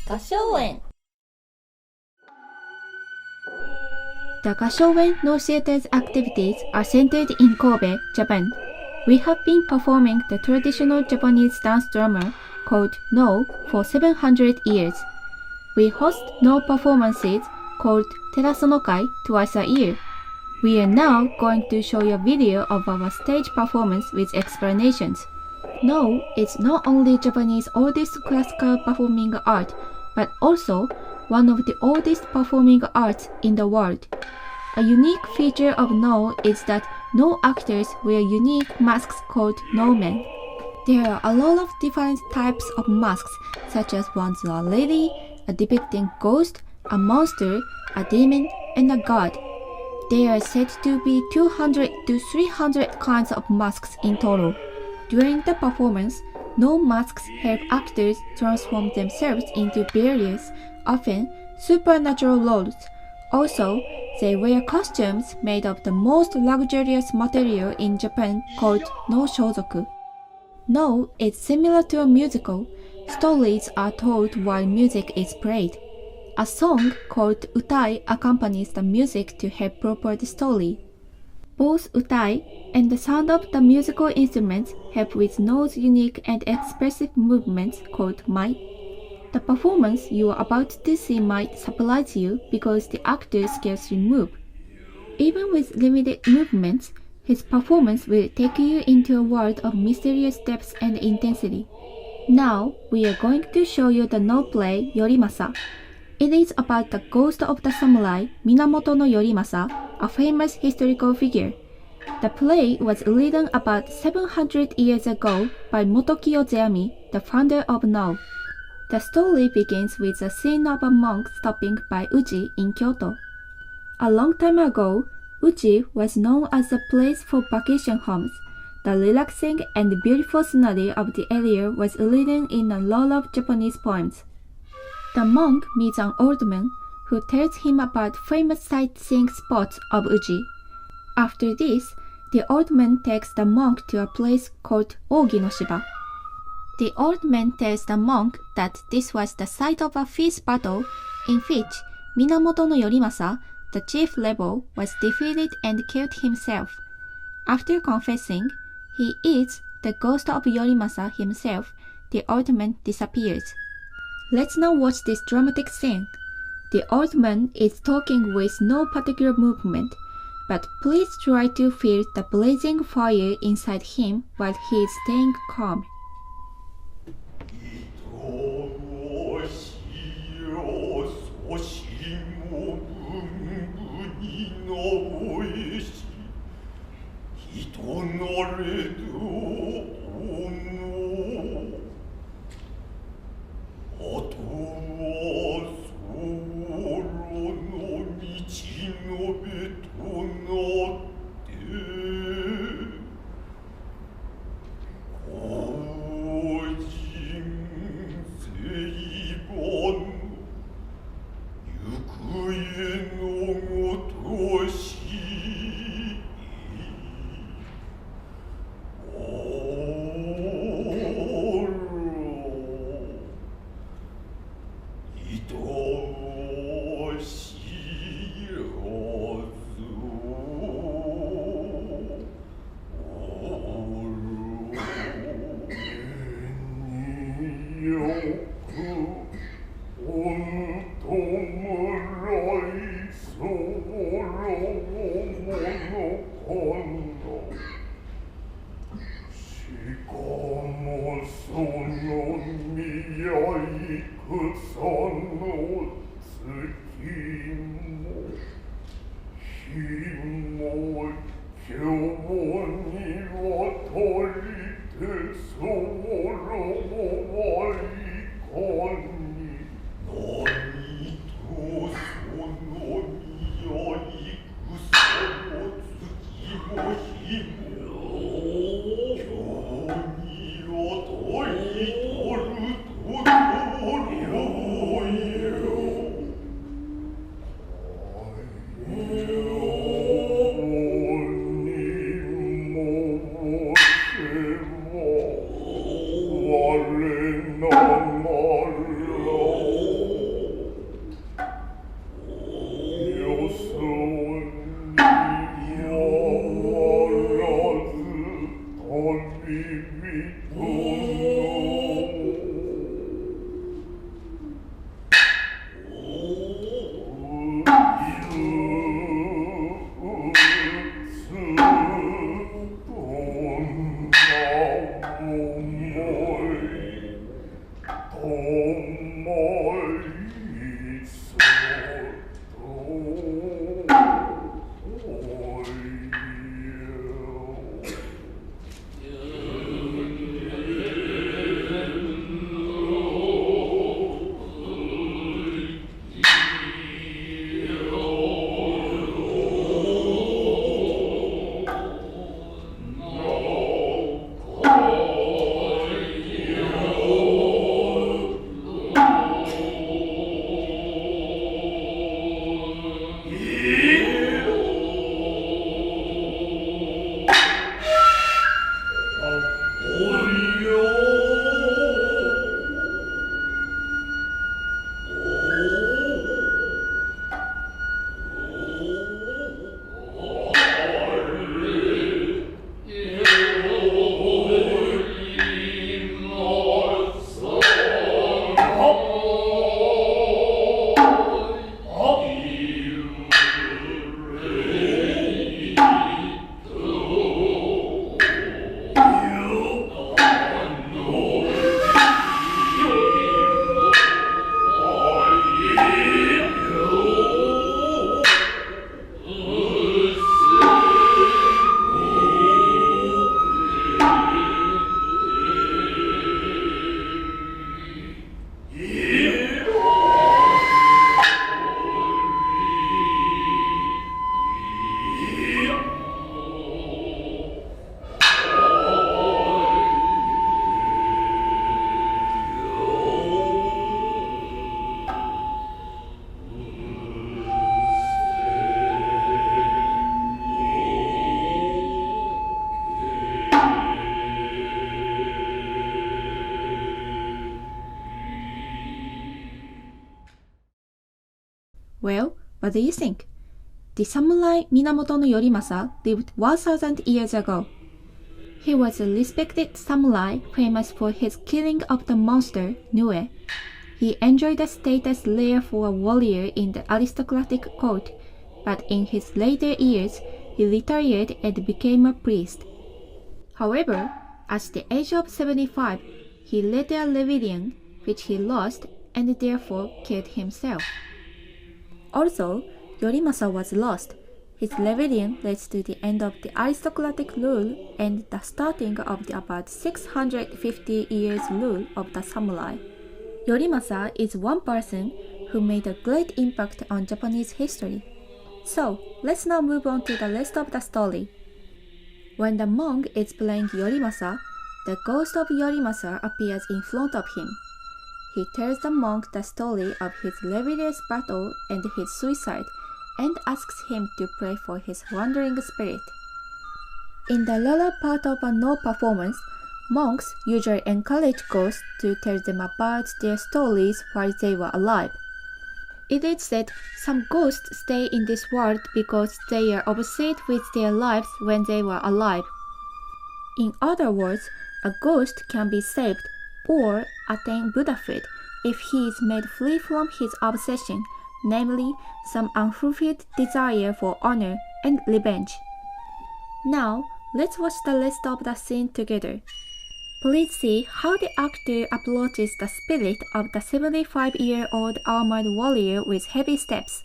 Gashō-En The Gashō-En Noh Theater's activities are centered in Kobe, Japan. We have been performing the traditional Japanese dance drama called Noh for 700 years. We host Noh performances called Terasu-no Kai twice a year. We are now going to show you a video of our stage performance with explanations. Noh is not only Japanese oldest classical performing art, but also one of the oldest performing arts in the world. A unique feature of Noh is that Noh actors wear unique masks called Noh-men. There are a lot of different types of masks, such as ones a lady, a depicting ghost, a monster, a demon, and a god. There are said to be 200 to 300 kinds of masks in total. During the performance, Noh masks help actors transform themselves into various, often supernatural roles. Also, they wear costumes made of the most luxurious material in Japan called Noh shozoku. Noh is similar to a musical. Stories are told while music is played. A song called utai accompanies the music to help propel the story. Both utai and the sound of the musical instruments help with Noh's unique and expressive movements called mai. The performance you are about to see might surprise you because the actor scarcely move. Even with limited movements, his performance will take you into a world of mysterious depth and intensity. Now, we are going to show you the Noh play Yorimasa. It is about the ghost of the samurai Minamoto no Yorimasa, a famous historical figure. The play was written about 700 years ago by Motoki Ozayami, the founder of Noh. The story begins with a scene of a monk stopping by Uji in Kyoto. A long time ago, Uji was known as a place for vacation homes. The relaxing and beautiful scenery of the area was written in a lot of Japanese poems. The monk meets an old man who tells him about famous sightseeing spots of Uji. After this, the old man takes the monk to a place called Ogi no Shiba. The old man tells the monk that this was the site of a fierce battle in which Minamoto no Yorimasa, the chief rebel, was defeated and killed himself. After confessing he is the ghost of Yorimasa himself, the old man disappears. Let's now watch this dramatic scene. The old man is talking with no particular movement, but please try to feel the blazing fire inside him while he is staying calm. Well, what do you think? The samurai Minamoto no Yorimasa lived 1,000 years ago. He was a respected samurai famous for his killing of the monster Nue. He enjoyed the status rare for a warrior in the aristocratic court, but in his later years, he retired and became a priest. However, at the age of 75, he led a rebellion, which he lost and therefore killed himself. Also, Yorimasa was lost. His rebellion led to the end of the aristocratic rule and the starting of the about 650 years rule of the samurai. Yorimasa is one person who made a great impact on Japanese history. So, let's now move on to the rest of the story. When the monk is playing Yorimasa, the ghost of Yorimasa appears in front of him. He tells the monk the story of his rebellious battle and his suicide, and asks him to pray for his wandering spirit. In the latter part of a No performance, monks usually encourage ghosts to tell them about their stories while they were alive. It is said some ghosts stay in this world because they are obsessed with their lives when they were alive. In other words, a ghost can be saved or attain Buddhahood if he is made free from his obsession, namely some unfulfilled desire for honor and revenge. Now, let's watch the rest of the scene together. Please see how the actor approaches the spirit of the 75-year-old armored warrior with heavy steps.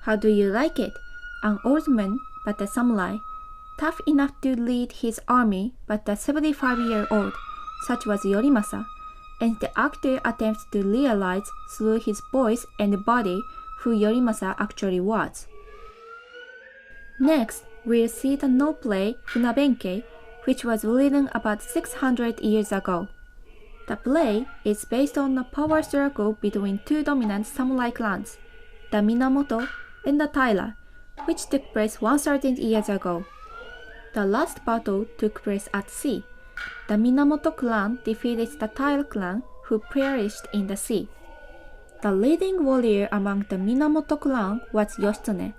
How do you like it? An old man, but a samurai. Tough enough to lead his army, but a 75-year-old. Such was Yorimasa. And the actor attempts to realize through his voice and body who Yorimasa actually was. Next, we'll see the no play Funa-Benkei, which was written about 600 years ago. The play is based on a power struggle between two dominant samurai clans, the Minamoto and the Taira, which took place 1,000 years ago. The last battle took place at sea. The Minamoto clan defeated the Taira clan, who perished in the sea. The leading warrior among the Minamoto clan was Yoshitsune.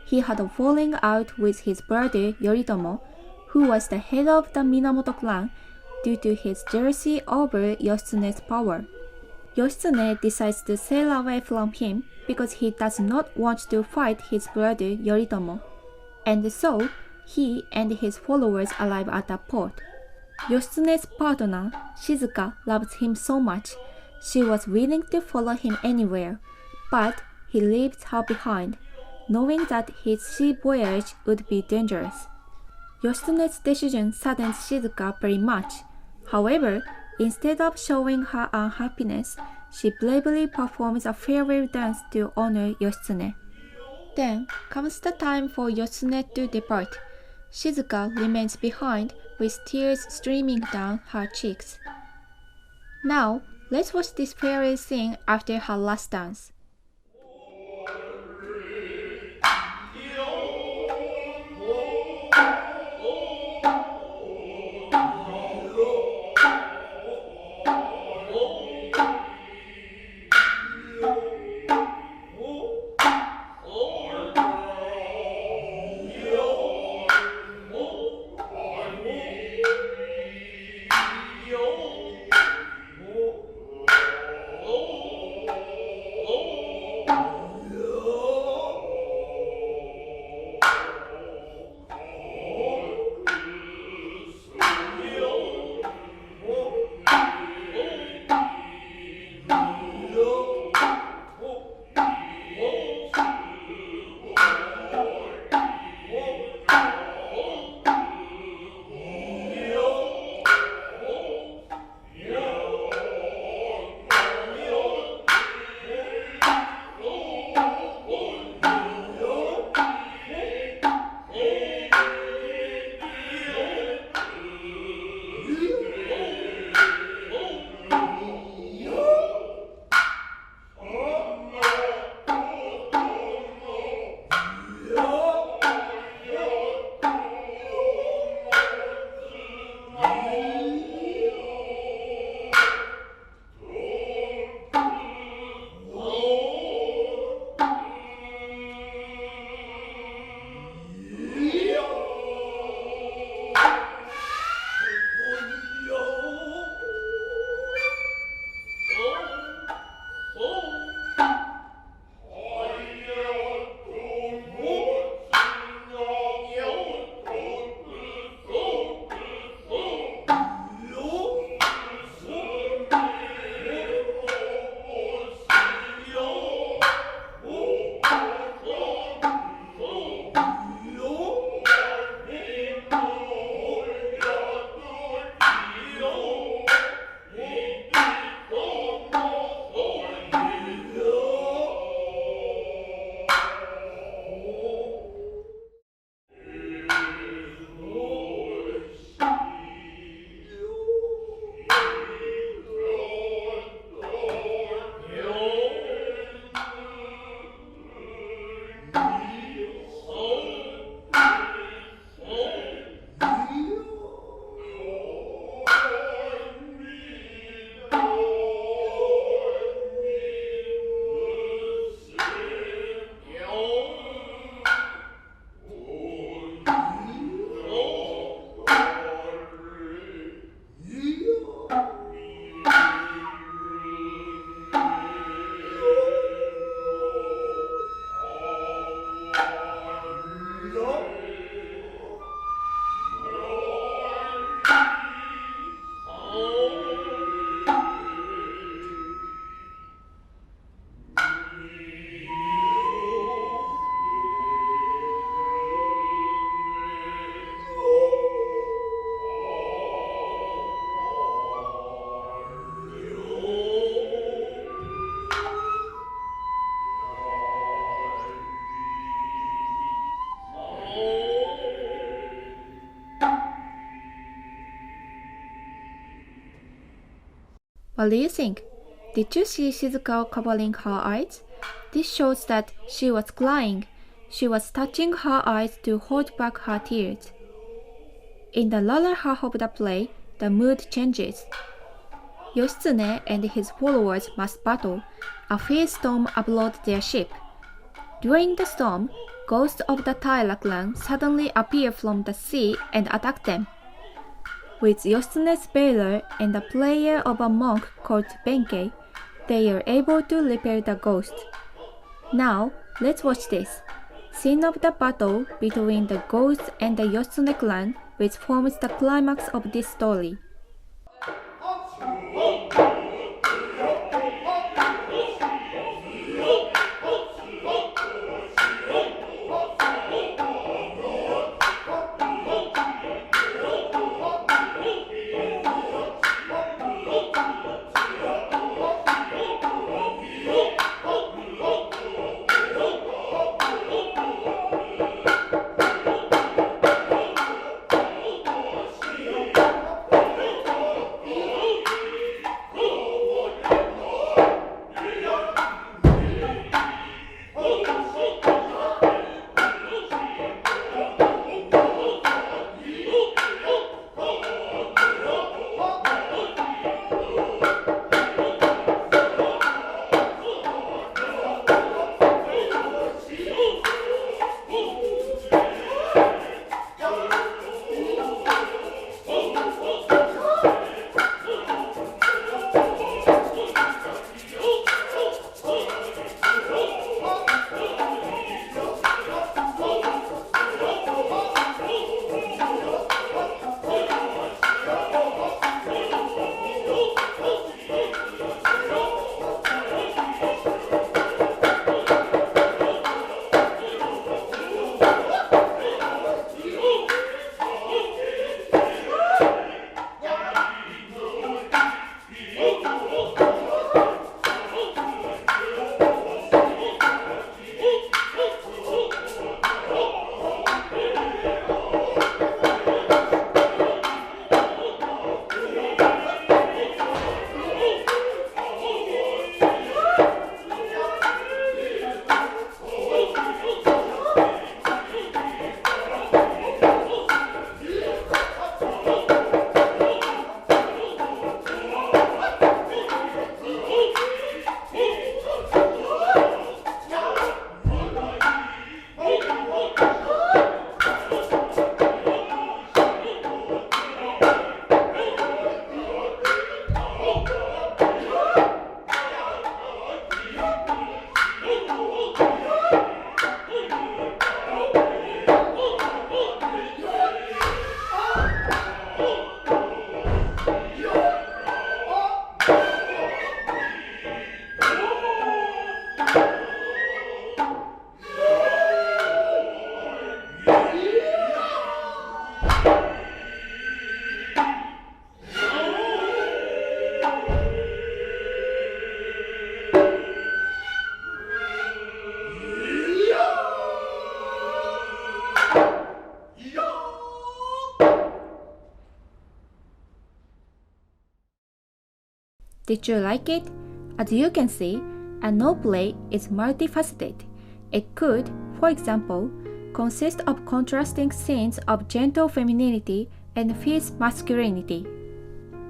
He had fallen out with his brother Yoritomo, who was the head of the Minamoto clan, due to his jealousy over Yoshitsune's power. Yoshitsune decides to sail away from him because he does not want to fight his brother Yoritomo, and so he and his followers arrive at a port. Yoshitsune's partner, Shizuka, loves him so much, she was willing to follow him anywhere, but he leaves her behind, knowing that his sea voyage would be dangerous. Yoshitsune's decision saddens Shizuka very much. However, instead of showing her unhappiness, she bravely performs a farewell dance to honor Yoshitsune. Then comes the time for Yoshitsune to depart. Shizuka remains behind with tears streaming down her cheeks. Now, let's watch this farewell scene after her last dance. What do you think? Did you see Shizuka covering her eyes? This shows that she was crying. She was touching her eyes to hold back her tears. In the latter half of the play, the mood changes. Yoshitsune and his followers must battle. A fierce storm aboard their ship. During the storm, ghosts of the Taira clan suddenly appear from the sea and attack them. With Yoshitsune's valor and the prayer of a monk called Benkei, they are able to repel the ghost. Now, let's watch this. Scene of the battle between the ghosts and the Yoshitsune clan, which forms the climax of this story. Did you like it? As you can see, a Noh play is multifaceted. It could, for example, consist of contrasting scenes of gentle femininity and fierce masculinity.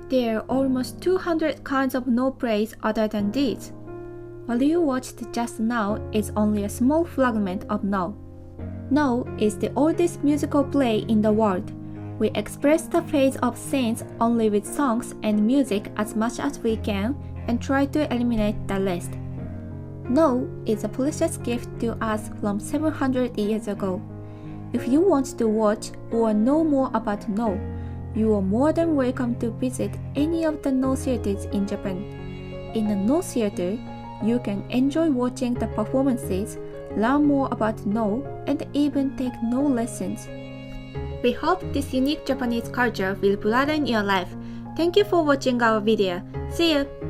There are almost 200 kinds of Noh plays other than these. What you watched just now is only a small fragment of Noh. Noh is the oldest musical play in the world. We express the phase of scenes only with songs and music as much as we can and try to eliminate the rest. Noh is a precious gift to us from 700 years ago. If you want to watch or know more about Noh, you are more than welcome to visit any of the Noh theaters in Japan. In the Noh theater, you can enjoy watching the performances, learn more about Noh, and even take Noh lessons. We hope this unique Japanese culture will broaden your life. Thank you for watching our video. See you!